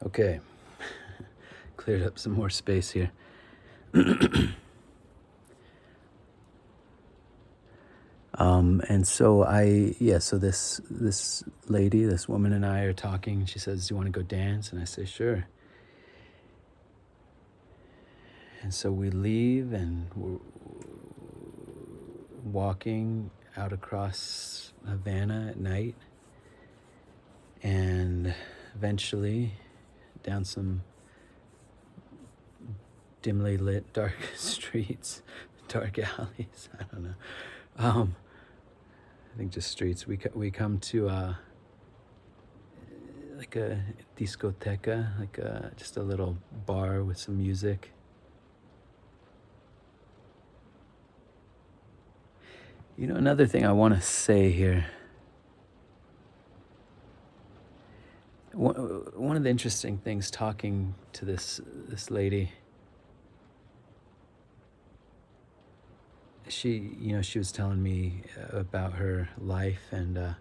Okay, cleared up some more space here. And so so this lady, this woman and I are talking. She says, "Do you want to go dance?" And I say, "Sure." And so we leave and we're walking out across Havana at night, and eventually down some dimly lit, dark streets, dark alleys. I don't know. I think just streets. We come to like a discoteca, like just a little bar with some music. You know, another thing I want to say here. One of the interesting things talking to this lady, she was telling me about her life and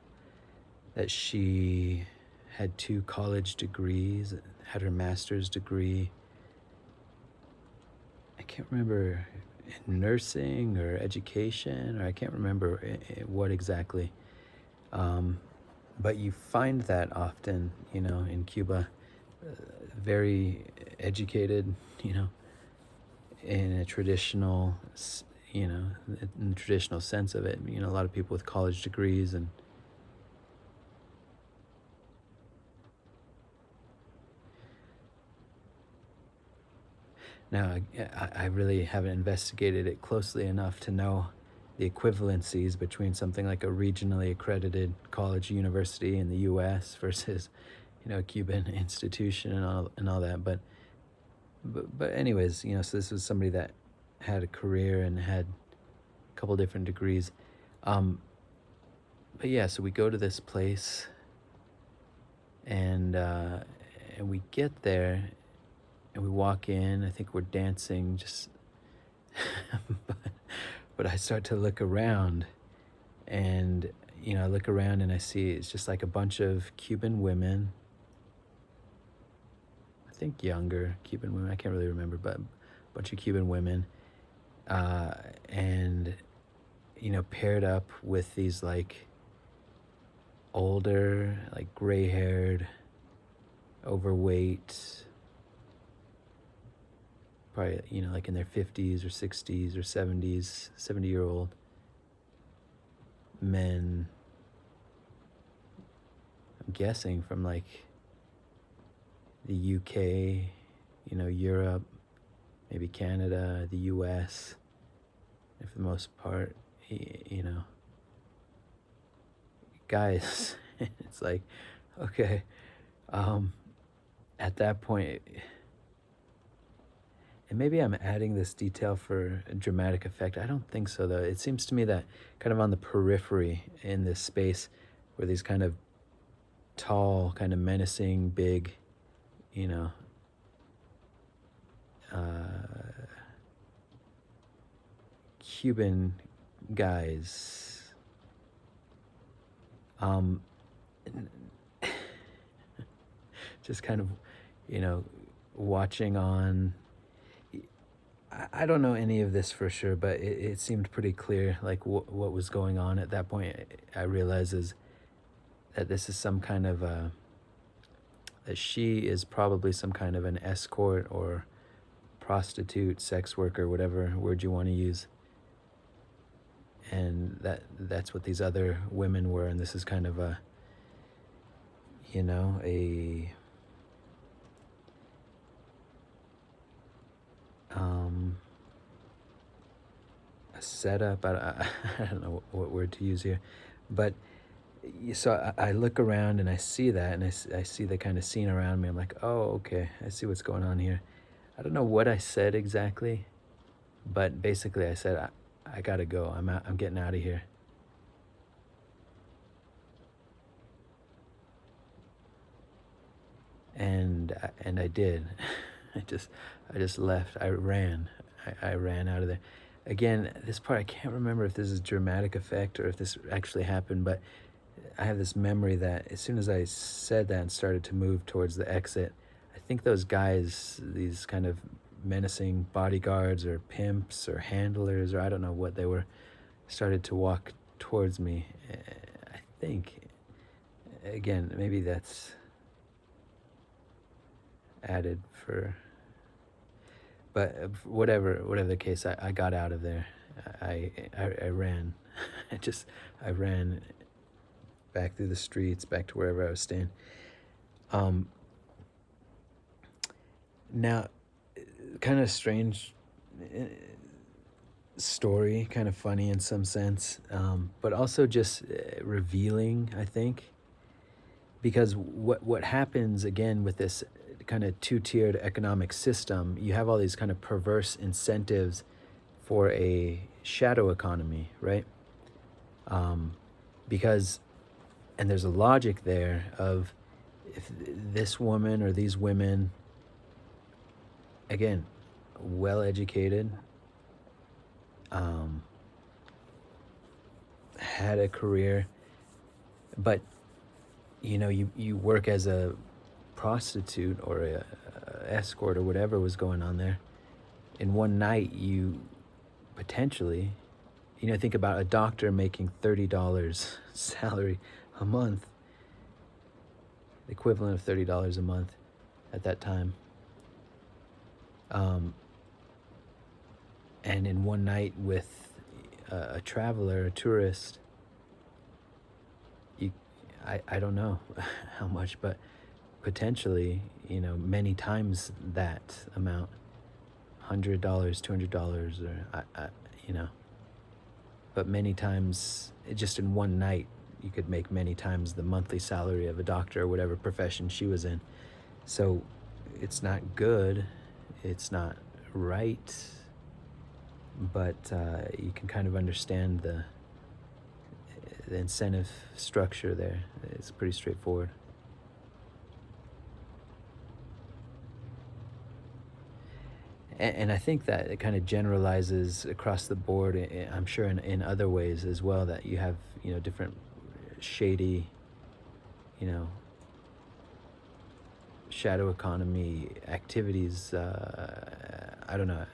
that she had 2 college degrees, had her master's degree. I can't remember, in nursing or education, or I can't remember what exactly. But you find that often, in Cuba, very educated, in a traditional, in the traditional sense of it. A lot of people with college degrees and now I really haven't investigated it closely enough to know the equivalencies between something like a regionally accredited college university in the U.S. versus, a Cuban institution and all that. But anyways, so this was somebody that had a career and had a couple different degrees. But yeah, so we go to this place, and we get there, and we walk in. I think we're dancing, just, but I start to look around, and I look around and I see it's just like a bunch of Cuban women. I think younger Cuban women. I can't really remember, but a bunch of Cuban women, and paired up with these like older, like gray-haired, overweight, probably like in their 50s or 60s or 70s, 70-year-old men. I'm guessing from like the UK, Europe, maybe Canada, the US, and for the most part, guys. It's like, okay, at that point, and maybe I'm adding this detail for a dramatic effect. I don't think so, though. It seems to me that kind of on the periphery in this space were these kind of tall, kind of menacing, big, Cuban guys. Just kind of, watching on. I don't know any of this for sure, but it seemed pretty clear, like what was going on at that point. I realized is that this is some kind of that she is probably some kind of an escort or prostitute, sex worker, whatever word you want to use, and that's what these other women were, and this is kind of a a setup. I don't know what word to use here, but so I look around and I see that, and I see the kind of scene around me. I'm like, oh, okay, I see what's going on here. I don't know what I said exactly, but basically I said, I gotta go. I'm getting out of here. And I did. I just left. I ran. I ran out of there. Again, this part I can't remember if this is dramatic effect or if this actually happened, but I have this memory that as soon as I said that and started to move towards the exit, I think those guys, these kind of menacing bodyguards or pimps or handlers, or I don't know what they were, started to walk towards me. I think, again, maybe that's added for, but whatever the case, I got out of there. I ran. I ran back through the streets, back to wherever I was staying. Um, Now, kind of strange story, kind of funny in some sense, but also just revealing, I think, because what happens again with this kind of two-tiered economic system, you have all these kind of perverse incentives for a shadow economy, right? Um, because, and there's a logic there of if this woman or these women, again, well educated, um, had a career, but you work as a prostitute or a escort or whatever was going on there. In one night, you potentially, think about a doctor making $30 salary a month, the equivalent of $30 a month at that time. And in one night with a traveler, a tourist, I don't know how much, but potentially, many times that amount, $100, $200, or but many times, just in one night, you could make many times the monthly salary of a doctor or whatever profession she was in. So it's not good, it's not right, but you can kind of understand the incentive structure there. It's pretty straightforward. And I think that it kind of generalizes across the board. I'm sure in other ways as well, that you have different shady, you know shadow economy activities. I don't know,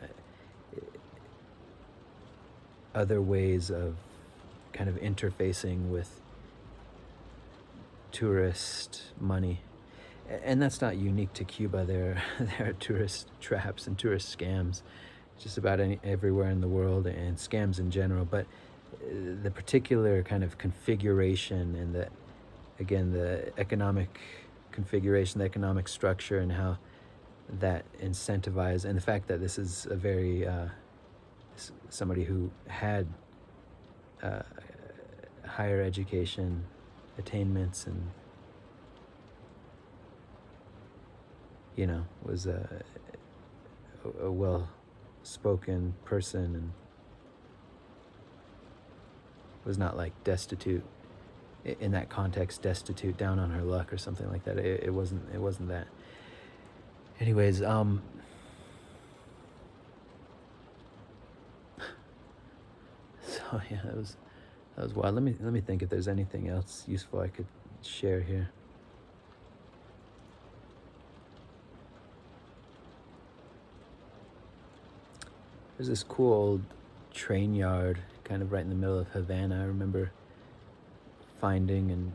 other ways of kind of interfacing with tourist money. And that's not unique to Cuba. There are tourist traps and tourist scams just about everywhere in the world, and scams in general. But the particular kind of configuration and the economic configuration, the economic structure, and how that incentivizes, and the fact that this is a very somebody who had higher education attainments and was a well-spoken person and was not like destitute in that context, destitute, down on her luck or something like that. It wasn't that. Anyways, so yeah, that was wild. Let me think if there's anything else useful I could share here. There's this cool old train yard kind of right in the middle of Havana. I remember finding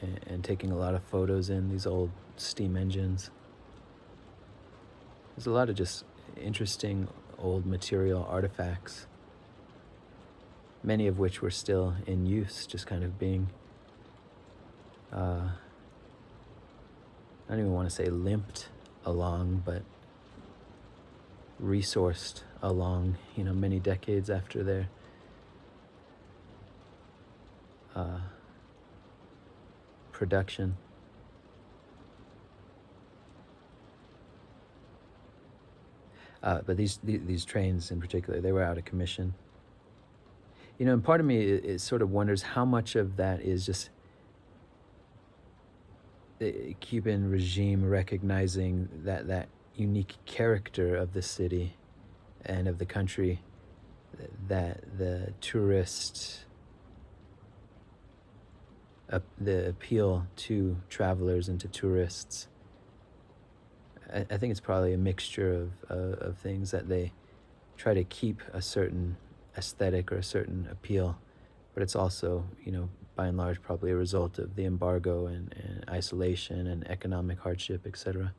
and taking a lot of photos in these old steam engines. There's a lot of just interesting old material artifacts, many of which were still in use, just kind of being, I don't even want to say limped along, but resourced along, many decades after their production. But these trains in particular, they were out of commission. And part of me it sort of wonders how much of that is just the Cuban regime recognizing that unique character of the city and of the country, that the tourist, the appeal to travelers and to tourists I think it's probably a mixture of things that they try to keep a certain aesthetic or a certain appeal, but it's also, by and large, probably a result of the embargo and isolation and economic hardship, etc.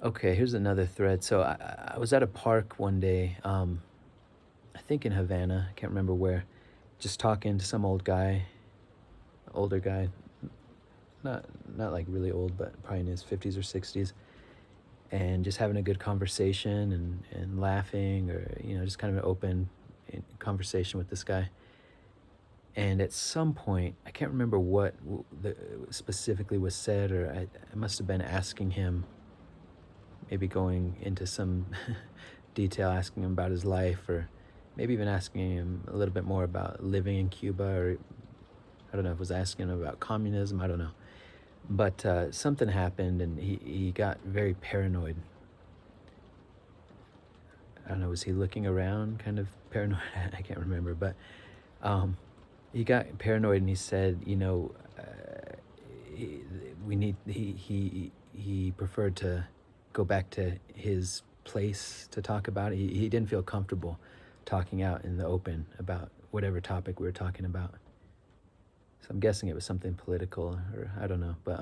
Okay, here's another thread. So I was at a park one day, I think in Havana, I can't remember where, just talking to some older guy, not like really old, but probably in his 50s or 60s, and just having a good conversation and laughing, or just kind of an open conversation with this guy. And at some point, I can't remember what specifically was said, or I must have been asking him, maybe going into some detail, asking him about his life, or maybe even asking him a little bit more about living in Cuba, or I don't know if it was asking him about communism, I don't know. But something happened, and he got very paranoid. I don't know, was he looking around kind of paranoid? I can't remember, but he got paranoid, and he said, he preferred to go back to his place to talk about it. He didn't feel comfortable talking out in the open about whatever topic we were talking about. So I'm guessing it was something political, or I don't know, but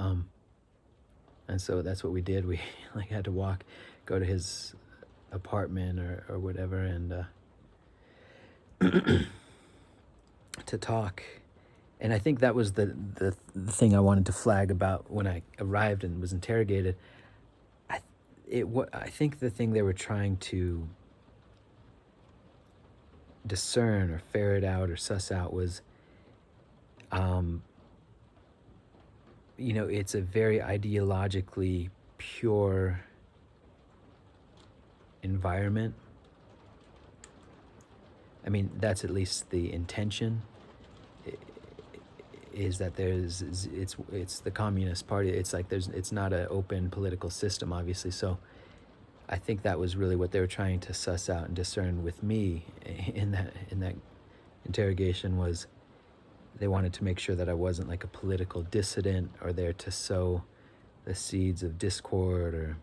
and so that's what we did. We like had to go to his apartment or whatever, and to talk. And I think that was the thing I wanted to flag about when I arrived and was interrogated. I think the thing they were trying to discern or ferret out or suss out was, it's a very ideologically pure environment. I mean, that's at least the intention, is that it's the Communist Party. It's like it's not an open political system, obviously. So I think that was really what they were trying to suss out and discern with me in that interrogation, was they wanted to make sure that I wasn't like a political dissident or there to sow the seeds of discord, or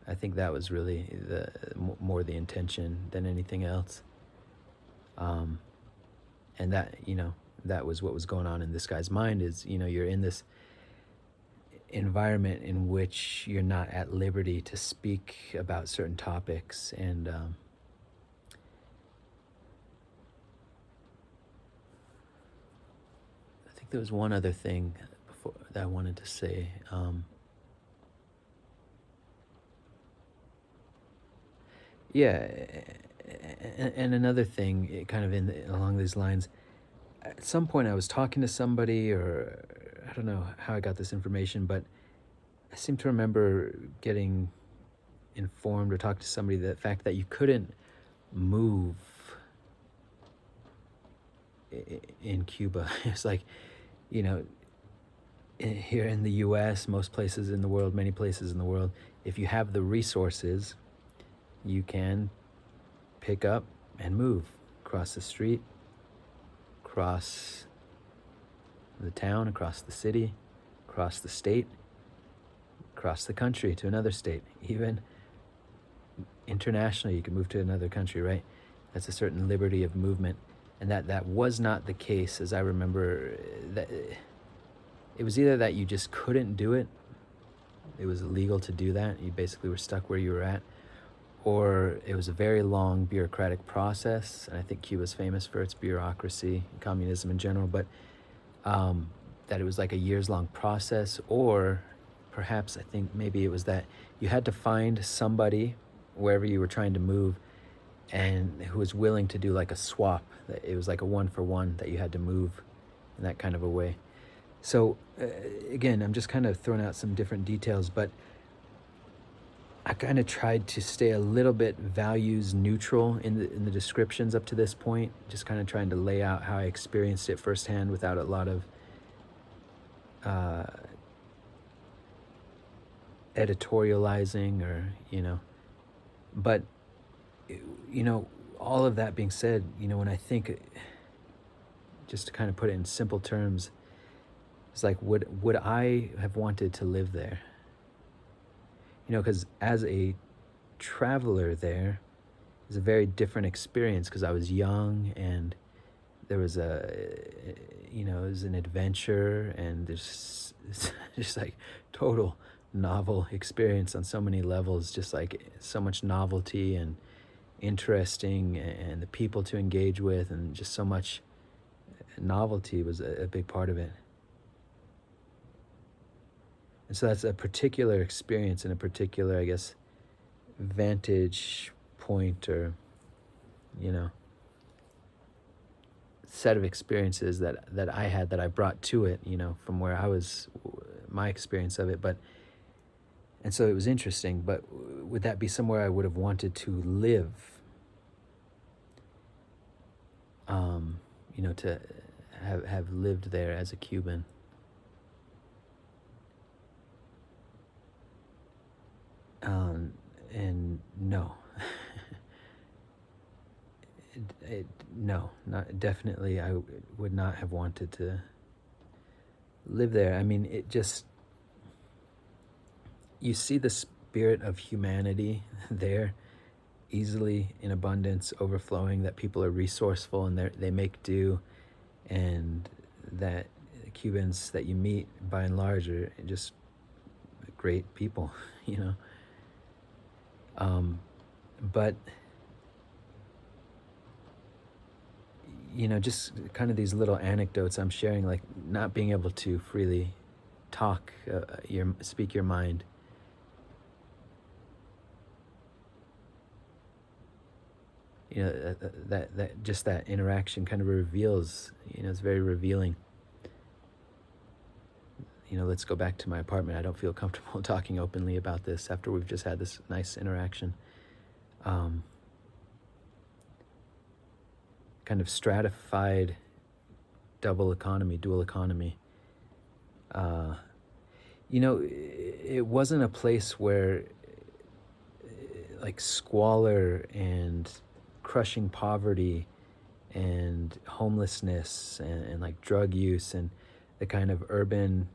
I think that was really more the intention than anything else. And that was what was going on in this guy's mind, is, you're in this environment in which you're not at liberty to speak about certain topics. And I think there was one other thing before that I wanted to say. Yeah, and another thing, kind of along these lines. At some point, I was talking to somebody, or I don't know how I got this information, but I seem to remember getting informed or talked to somebody the fact that you couldn't move in Cuba. It's like, here in the U.S., most places in the world, many places in the world, if you have the resources, you can pick up and move across the street, across the town, across the city, across the state, across the country to another state. Even internationally, you can move to another country, right? That's a certain liberty of movement. And that was not the case, as I remember. That it was either that you just couldn't do it, it was illegal to do that, you basically were stuck where you were at, or it was a very long bureaucratic process. And I think Cuba's famous for its bureaucracy, communism in general, but that it was like a years-long process. Or perhaps, I think maybe it was that you had to find somebody wherever you were trying to move, and who was willing to do like a swap. That it was like a one-for-one, that you had to move in that kind of a way. So again, I'm just kind of throwing out some different details, but I kind of tried to stay a little bit values neutral in the descriptions up to this point, just kind of trying to lay out how I experienced it firsthand without a lot of editorializing, or but all of that being said, when I think, just to kind of put it in simple terms, It's like, would I have wanted to live there? You know, because as a traveler there, it's a very different experience because I was young and there was it was an adventure and there's just like total novel experience on so many levels, just like so much novelty and interesting and the people to engage with and just so much novelty was a big part of it. And so that's a particular experience and a particular, I guess, vantage point or, you know, set of experiences that I had that I brought to it, you know, from where I was, my experience of it. But, and so it was interesting, but would that be somewhere I would have wanted to live? You know, to have lived there as a Cuban. And no, no, not definitely. Would not have wanted to live there. I mean, it just, you see the spirit of humanity there easily in abundance, overflowing, that people are resourceful and they make do, and that Cubans that you meet by and large are just great people, you know. But you know, just kind of these little anecdotes I'm sharing, like not being able to freely talk, speak your mind. You know, that just that interaction kind of reveals. You know, it's very revealing. You know, let's go back to my apartment. I don't feel comfortable talking openly about this after we've just had this nice interaction. Kind of stratified dual economy. You know, it wasn't a place where like squalor and crushing poverty and homelessness and like drug use and the kind of urban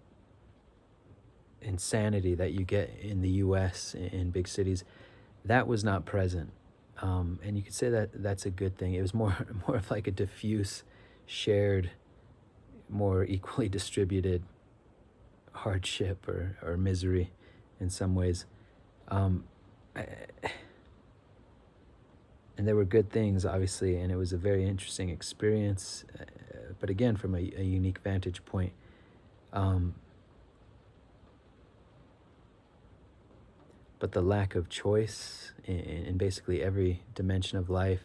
insanity that you get in the US in big cities, that was not present. And you could say that that's a good thing. It was more more of like a diffuse, shared, more equally distributed hardship or misery in some ways. Um, and there were good things, obviously, and it was a very interesting experience. But again, from a unique vantage point. But the lack of choice in basically every dimension of life,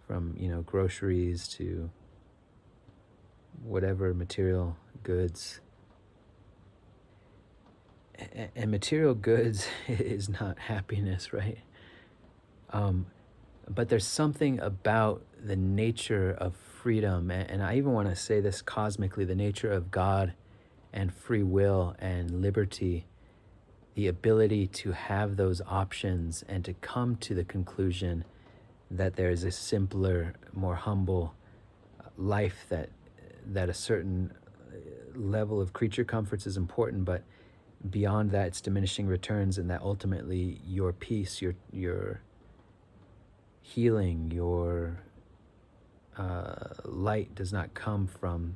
from groceries to whatever material goods. And material goods is not happiness, right? But there's something about the nature of freedom, and I even want to say this cosmically, the nature of God and free will and liberty, the ability to have those options and to come to the conclusion that there is a simpler, more humble life, that a certain level of creature comforts is important, but beyond that it's diminishing returns, and that ultimately your peace, your healing, your light does not come from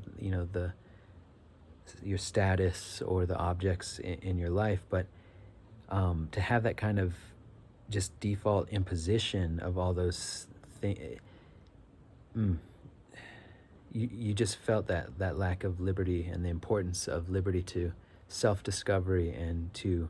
your status or the objects in your life, but to have that kind of just default imposition of all those things. You just felt that lack of liberty and the importance of liberty to self-discovery and to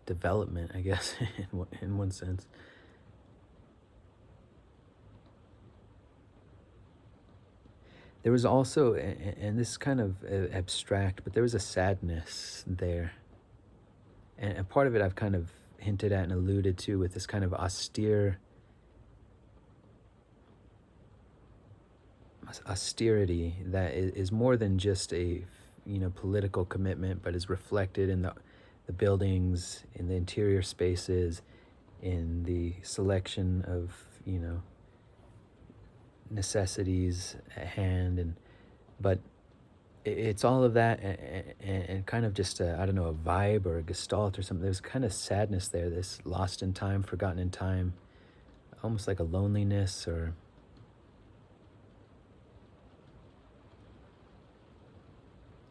development, I guess, in one sense. There was also, and this is kind of abstract, but there was a sadness there. And a part of it I've kind of hinted at and alluded to with this kind of austerity that is more than just a political commitment, but is reflected in the buildings, in the interior spaces, in the selection of, necessities at hand. But it's all of that, and kind of just I don't know, a vibe or a gestalt or something. There's kind of sadness there, this lost in time, forgotten in time, almost like a loneliness. Or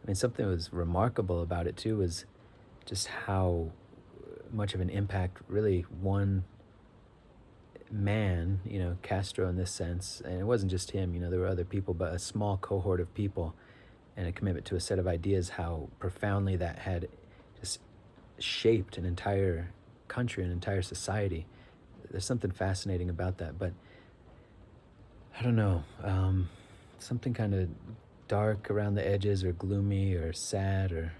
I mean, something that was remarkable about it too was just how much of an impact really one man, Castro in this sense, and it wasn't just him, there were other people, but a small cohort of people and a commitment to a set of ideas, how profoundly that had just shaped an entire country, an entire society. There's something fascinating about that, but I don't know, something kind of dark around the edges, or gloomy, or sad, or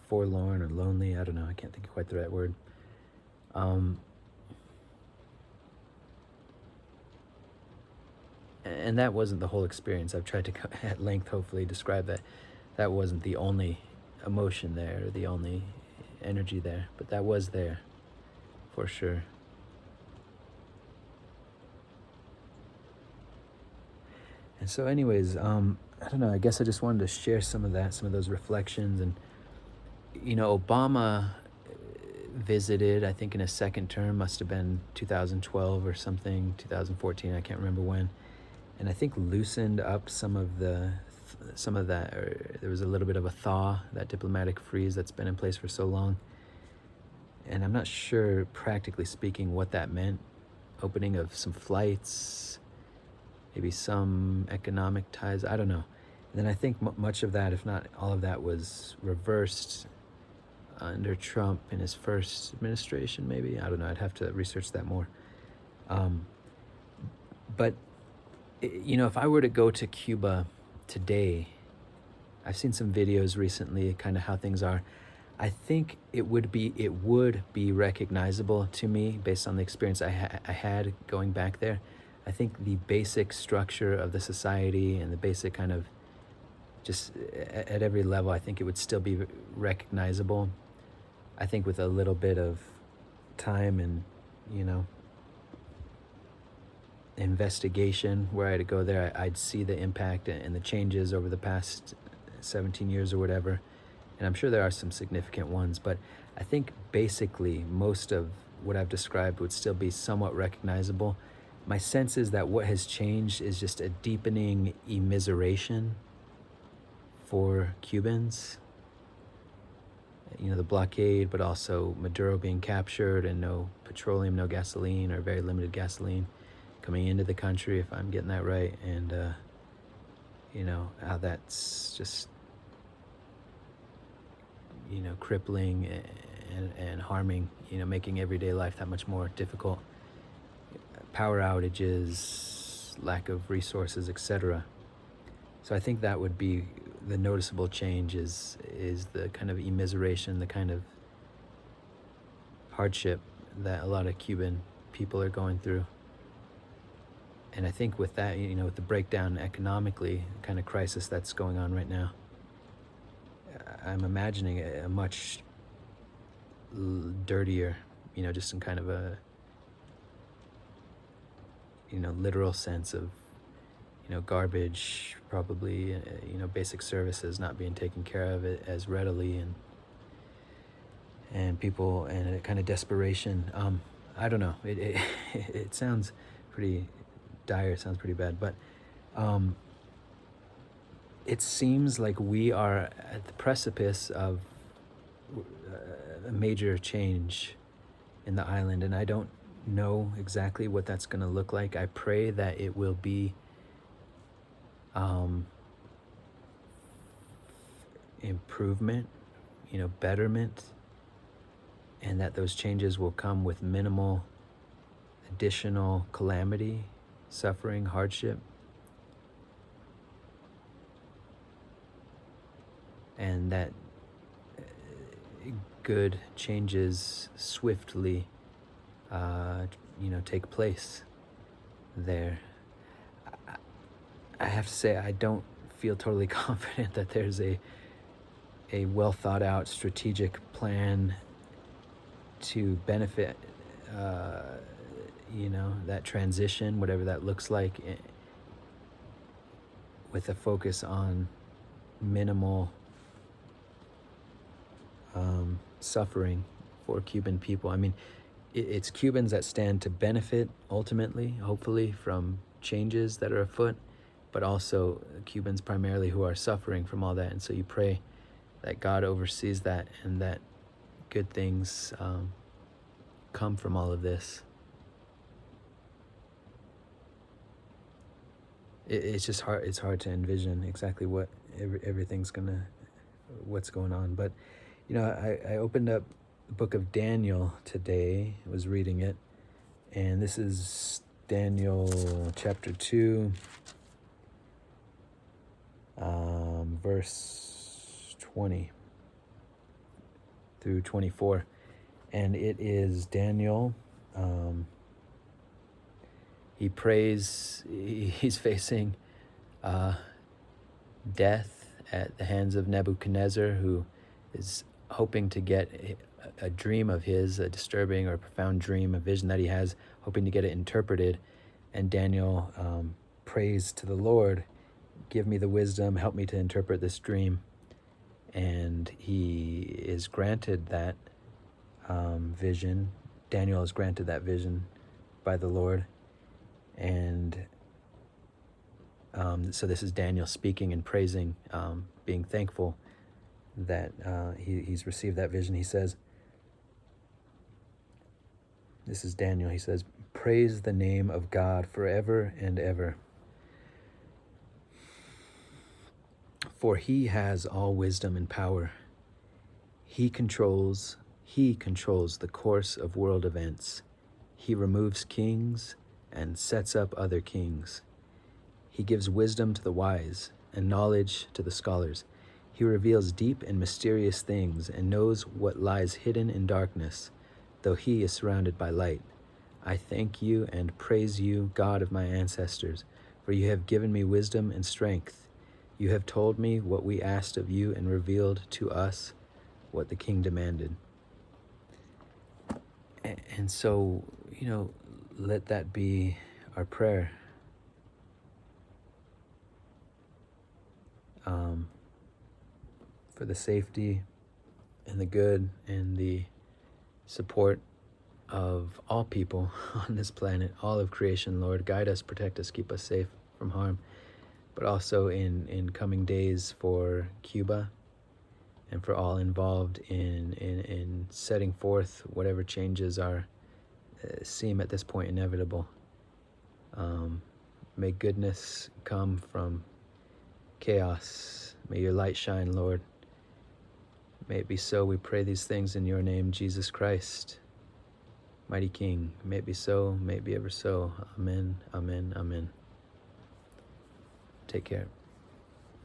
forlorn, or lonely. I don't know, I can't think of quite the right word. And that wasn't the whole experience. I've tried to at length hopefully describe that. That wasn't the only emotion there, or the only energy there, but that was there for sure. And so anyways, I don't know, I guess I just wanted to share some of that, some of those reflections. And Obama visited, I think in his second term, must have been 2012 or something, 2014, I can't remember when, and I think loosened up some of that, or there was a little bit of a thaw, that diplomatic freeze that's been in place for so long. And I'm not sure, practically speaking, what that meant. Opening of some flights, maybe some economic ties, I don't know. And then I think much of that, if not all of that, was reversed under Trump in his first administration, maybe. I don't know, I'd have to research that more. But if I were to go to Cuba today, I've seen some videos recently, kind of how things are. I think it would be recognizable to me based on the experience I had going back there. I think the basic structure of the society and the basic kind of just at every level, I think it would still be recognizable. I think with a little bit of time and, investigation, where I had to go there, I'd see the impact and the changes over the past 17 years or whatever. And I'm sure there are some significant ones, but I think basically most of what I've described would still be somewhat recognizable. My sense is that what has changed is just a deepening immiseration for Cubans. The blockade, but also Maduro being captured, and no petroleum, no gasoline, or very limited gasoline coming into the country, if I'm getting that right. And how that's just crippling and harming, making everyday life that much more difficult. Power outages, lack of resources, etc. So I think that would be the noticeable change, is the kind of immiseration, the kind of hardship that a lot of Cuban people are going through. And I think with that, with the breakdown economically, the kind of crisis that's going on right now, I'm imagining a much dirtier, just in kind of a, literal sense of, garbage, probably, basic services not being taken care of it as readily, and people, and a kind of desperation. I don't know. It sounds pretty dire, sounds pretty bad, but it seems like we are at the precipice of a major change in the island, and I don't know exactly what that's going to look like. I pray that it will be improvement, betterment, and that those changes will come with minimal additional calamity, suffering, hardship, and that good changes swiftly take place there. I have to say, I don't feel totally confident that there's a well thought out strategic plan to benefit, uh, that transition, whatever that looks like, with a focus on minimal suffering for Cuban people. I mean, it's Cubans that stand to benefit ultimately, hopefully, from changes that are afoot, but also Cubans primarily who are suffering from all that. And so you pray that God oversees that and that good things come from all of this. It's just hard. It's hard to envision exactly what what's going on. But I opened up the book of Daniel today. I was reading it, and this is Daniel chapter 2, verse 20 through 24. And it is Daniel. He prays. He's facing death at the hands of Nebuchadnezzar, who is hoping to get a dream of his, a disturbing or profound dream, a vision that he has, hoping to get it interpreted. And Daniel prays to the Lord, give me the wisdom, help me to interpret this dream. And he is granted that vision. Daniel is granted that vision by the Lord. And so this is Daniel speaking and praising, being thankful that he's received that vision. He says, this is Daniel, he says, praise the name of God forever and ever. For he has all wisdom and power. He controls the course of world events. He removes kings and sets up other kings. He gives wisdom to the wise and knowledge to the scholars. He reveals deep and mysterious things and knows what lies hidden in darkness, though he is surrounded by light. I thank you and praise you, God of my ancestors, for you have given me wisdom and strength. You have told me what we asked of you and revealed to us what the king demanded. And so, let that be our prayer. For the safety and the good and the support of all people on this planet, all of creation, Lord. Guide us, protect us, keep us safe from harm. But also in coming days for Cuba and for all involved in setting forth whatever changes seem at this point inevitable. May goodness come from chaos. May your light shine, Lord. May it be so. We pray these things in your name, Jesus Christ, mighty King. May it be so. May it be ever so. Amen, amen, amen. Take care.